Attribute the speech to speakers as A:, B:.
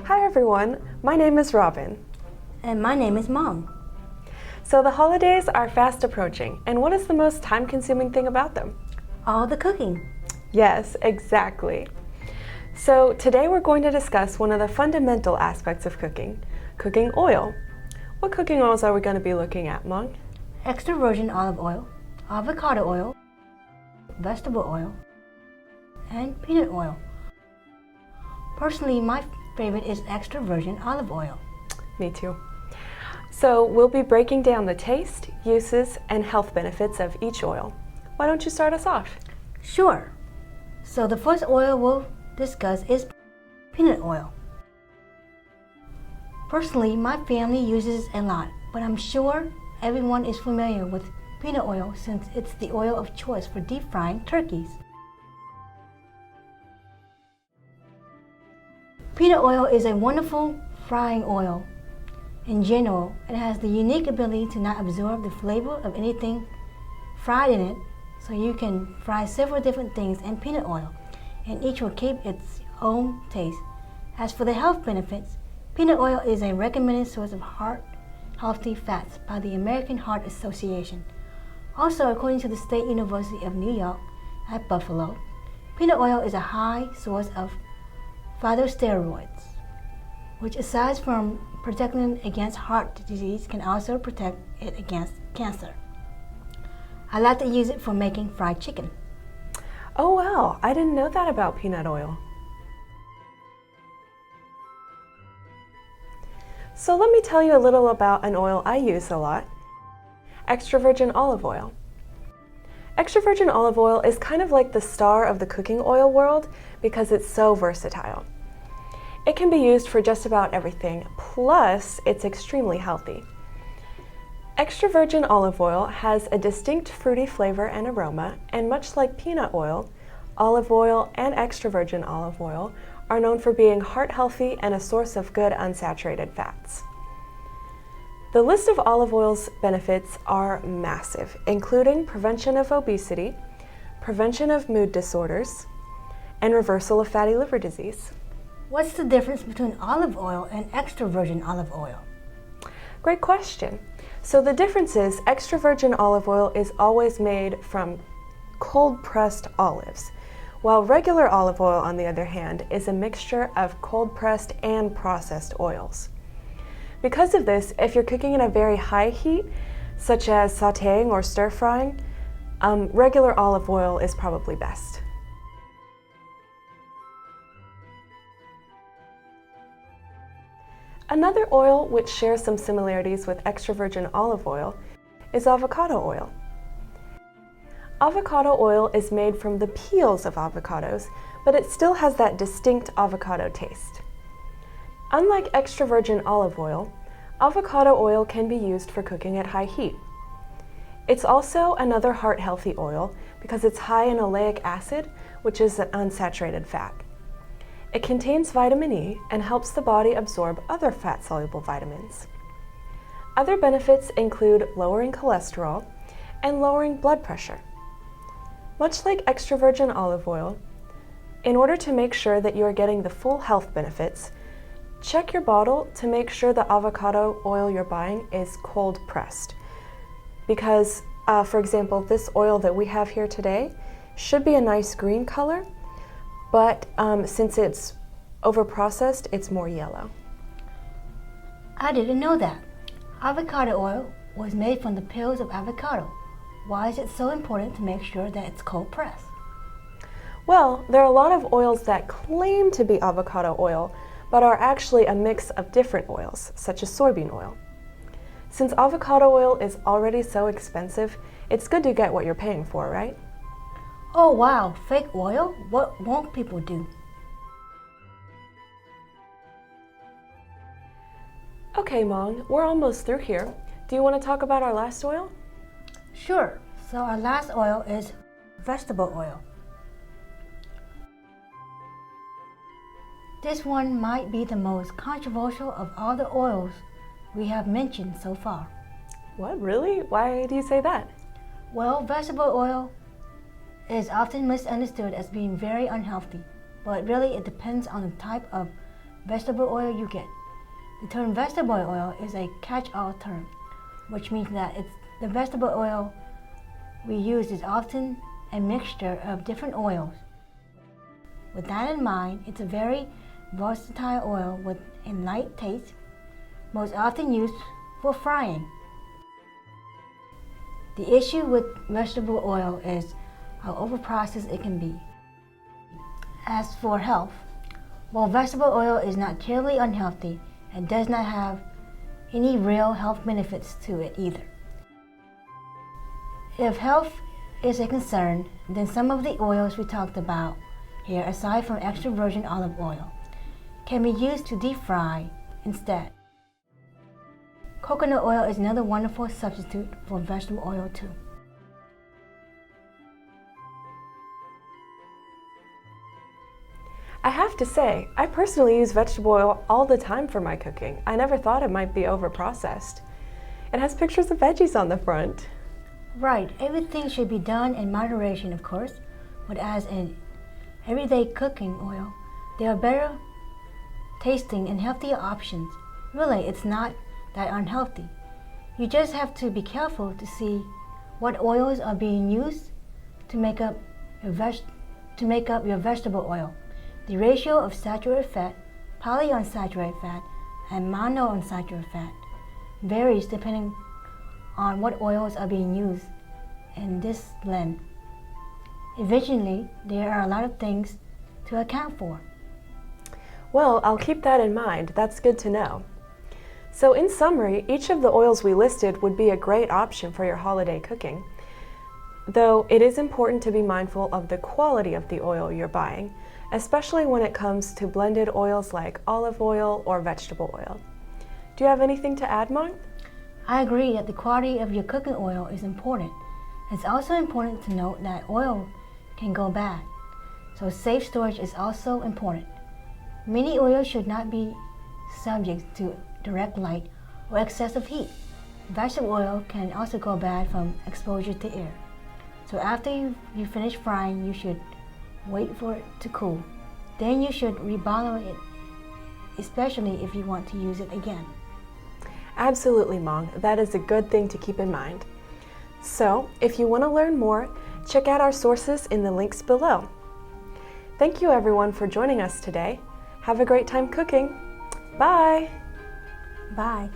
A: Hi everyone, my name is Robin.
B: And my name is Mom.
A: So the holidays are fast approaching, and what is the most time-consuming thing about them?
B: All the cooking.
A: Yes, exactly. So today we're going to discuss one of the fundamental aspects of cooking oil. What cooking oils are we going to be looking at, Mom?
B: Extra virgin olive oil, avocado oil, vegetable oil, and peanut oil. Personally, my favorite is extra virgin olive oil.
A: Me too. So we'll be breaking down the taste, uses, and health benefits of each oil. Why don't you start us off?
B: Sure. So the first oil we'll discuss is peanut oil. Personally, my family uses it a lot, but I'm sure everyone is familiar with peanut oil since it's the oil of choice for deep frying turkeys. Peanut oil is a wonderful frying oil. In general, it has the unique ability to not absorb the flavor of anything fried in it, so you can fry several different things in peanut oil, and each will keep its own taste. As for the health benefits, peanut oil is a recommended source of heart-healthy fats by the American Heart Association. Also, according to the State University of New York at Buffalo, peanut oil is a high source of phytosteroids, which aside from protecting against heart disease can also protect it against cancer. I like to use it for making fried chicken.
A: Oh wow, I didn't know that about peanut oil. So let me tell you a little about an oil I use a lot, extra virgin olive oil. Extra virgin olive oil is kind of like the star of the cooking oil world because it's so versatile. It can be used for just about everything, plus it's extremely healthy. Extra virgin olive oil has a distinct fruity flavor and aroma, and much like peanut oil, olive oil and extra virgin olive oil are known for being heart healthy and a source of good unsaturated fats. The list of olive oil's benefits are massive, including prevention of obesity, prevention of mood disorders, and reversal of fatty liver disease.
B: What's the difference between olive oil and extra virgin olive oil?
A: Great question. So the difference is extra virgin olive oil is always made from cold-pressed olives, while regular olive oil, on the other hand, is a mixture of cold-pressed and processed oils. Because of this, if you're cooking in a very high heat, such as sautéing or stir-frying, regular olive oil is probably best. Another oil which shares some similarities with extra virgin olive oil is avocado oil. Avocado oil is made from the peels of avocados, but it still has that distinct avocado taste. Unlike extra virgin olive oil, avocado oil can be used for cooking at high heat. It's also another heart-healthy oil because it's high in oleic acid, which is an unsaturated fat. It contains vitamin E and helps the body absorb other fat-soluble vitamins. Other benefits include lowering cholesterol and lowering blood pressure. Much like extra virgin olive oil, in order to make sure that you are getting the full health benefits, check your bottle to make sure the avocado oil you're buying is cold pressed. Because, for example, this oil that we have here today should be a nice green color, but since it's over-processed, it's more yellow.
B: I didn't know that. Avocado oil was made from the peels of avocado. Why is it so important to make sure that it's cold pressed?
A: Well, there are a lot of oils that claim to be avocado oil, but are actually a mix of different oils, such as soybean oil. Since avocado oil is already so expensive, it's good to get what you're paying for, right?
B: Oh wow, fake oil? What won't people do?
A: Okay, Mong, we're almost through here. Do you want to talk about our last oil?
B: Sure. So our last oil is vegetable oil. This one might be the most controversial of all the oils we have mentioned so far.
A: What, really? Why do you say that?
B: Well, vegetable oil is often misunderstood as being very unhealthy, but really it depends on the type of vegetable oil you get. The term vegetable oil is a catch-all term, which means that the vegetable oil we use is often a mixture of different oils. With that in mind, it's a very versatile oil with a light taste, most often used for frying. The issue with vegetable oil is how overprocessed it can be. As for health, while vegetable oil is not terribly unhealthy, it does not have any real health benefits to it either. If health is a concern, then some of the oils we talked about here, aside from extra virgin olive oil, can be used to deep fry instead. Coconut oil is another wonderful substitute for vegetable oil too.
A: I have to say, I personally use vegetable oil all the time for my cooking. I never thought it might be overprocessed. It has pictures of veggies on the front.
B: Right, everything should be done in moderation, of course, but as an everyday cooking oil, there are better tasting and healthier options. Really, it's not that unhealthy. You just have to be careful to see what oils are being used to make up your vegetable oil. The ratio of saturated fat, polyunsaturated fat, and monounsaturated fat varies depending on what oils are being used in this blend. Eventually, there are a lot of things to account for.
A: Well, I'll keep that in mind. That's good to know. So in summary, each of the oils we listed would be a great option for your holiday cooking. Though it is important to be mindful of the quality of the oil you're buying, especially when it comes to blended oils like olive oil or vegetable oil. Do you have anything to add, Mom?
B: I agree that the quality of your cooking oil is important. It's also important to note that oil can go bad, so safe storage is also important. Many oils should not be subject to direct light or excessive heat. Vegetable oil can also go bad from exposure to air. So after you finish frying, you should wait for it to cool. Then you should rebottle it, especially if you want to use it again.
A: Absolutely, Mom. That is a good thing to keep in mind. So, if you want to learn more, check out our sources in the links below. Thank you everyone for joining us today. Have a great time cooking. Bye!
B: Bye.